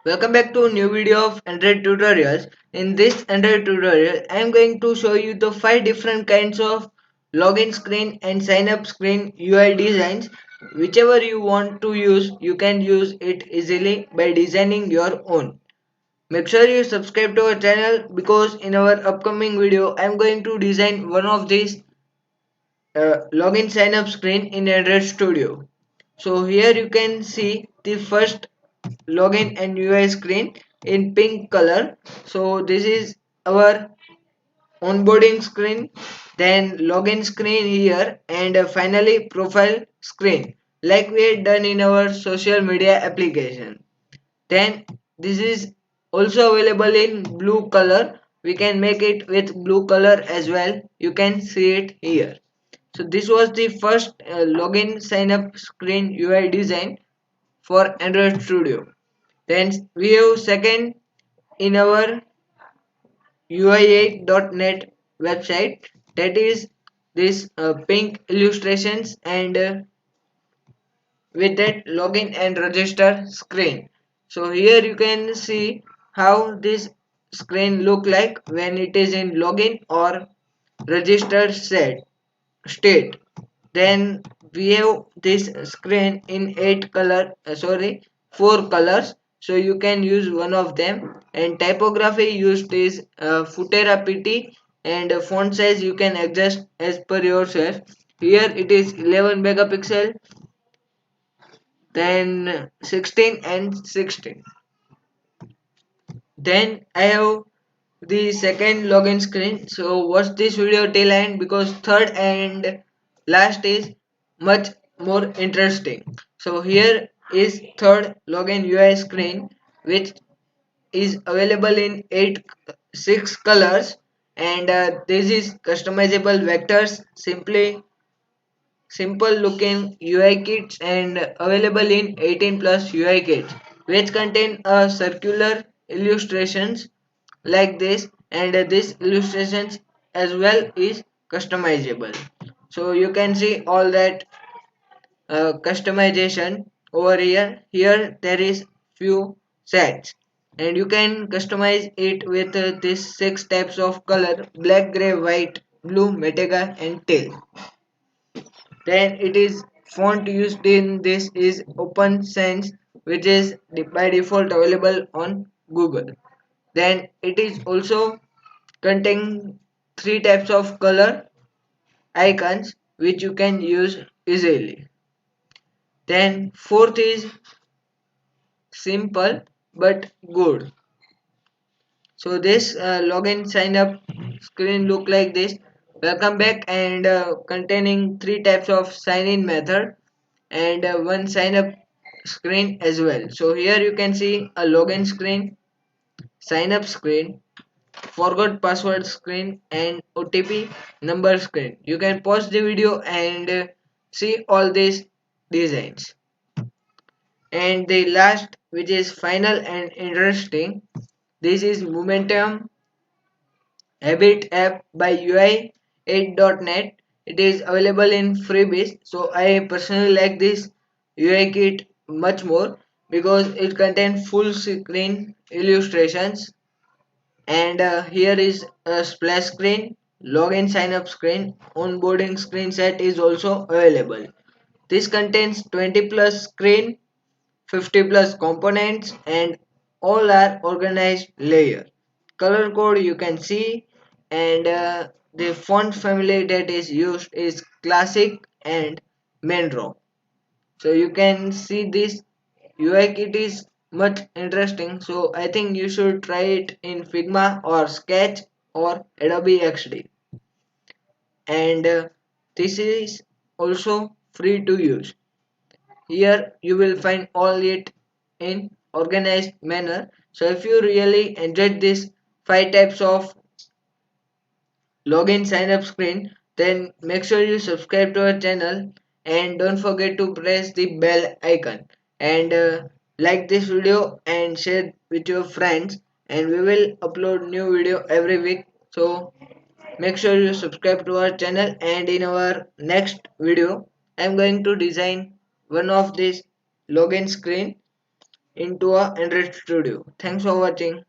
Welcome back to a new video of Android tutorials. In this Android tutorial, I am going to show you the 5 different kinds of login screen and sign up screen UI designs. Whichever you want to use, you can use it easily by designing your own. Make sure you subscribe to our channel because in our upcoming video, I am going to design one of these login sign up screen in Android Studio. So here you can see the first login and UI screen in pink color. So this is our onboarding screen, then login screen here, and finally profile screen like we had done in our social media application. Then this is also available in blue color. We can make it with blue color as well. You can see it here. So this was the first login sign up screen UI design for Android Studio. Then we have second in our UI8.net website, that is this pink illustrations and with that login and register screen. So here you can see how this screen look like when it is in login or registered state. Then we have this screen in 4 colors, so you can use one of them. And typography used is Futera PT, and font size you can adjust as per yourself. Here it is 11 megapixel, then 16 and 16. Then I have the second login screen. So watch this video till end because third and last is much more interesting. So here is third login UI screen, which is available in 6 colors, and this is customizable vectors, simple looking UI kits, and available in 18 plus UI kits, which contain circular illustrations like this, and this illustrations as well is customizable. So you can see all that customization over here there is few sets, and you can customize it with these 6 types of color: black, gray, white, blue, metega, and teal. Then it is font used in this is Open Sans, which is by default available on Google. Then it is also contain 3 types of color icons which you can use easily. Then fourth is simple but good. So this login sign up screen look like this. Welcome back, and containing 3 types of sign in method, and one sign up screen as well. So here you can see a login screen, sign up screen, forgot password screen, and OTP number screen. You can pause the video and see all these designs. And the last, which is final and interesting, this is Momentum Habit app by UI8.net. It is available in freebies. So I personally like this UI kit much more because it contains full screen illustrations, and here is a splash screen, login sign up screen, onboarding screen set is also available. This contains 20 plus screen, 50 plus components, and all are organized layer. Color code you can see, and the font family that is used is classic and Menro. So you can see this UI kit is much interesting. So I think you should try it in Figma or Sketch or Adobe XD. And this is also free to use. Here you will find all it in organized manner. So if you really enjoyed this 5 types of login sign up screen, then make sure you subscribe to our channel, and don't forget to press the bell icon, and like this video and share with your friends, and we will upload new video every week. So make sure you subscribe to our channel, and in our next video I am going to design one of this login screen into a Android Studio. Thanks for watching.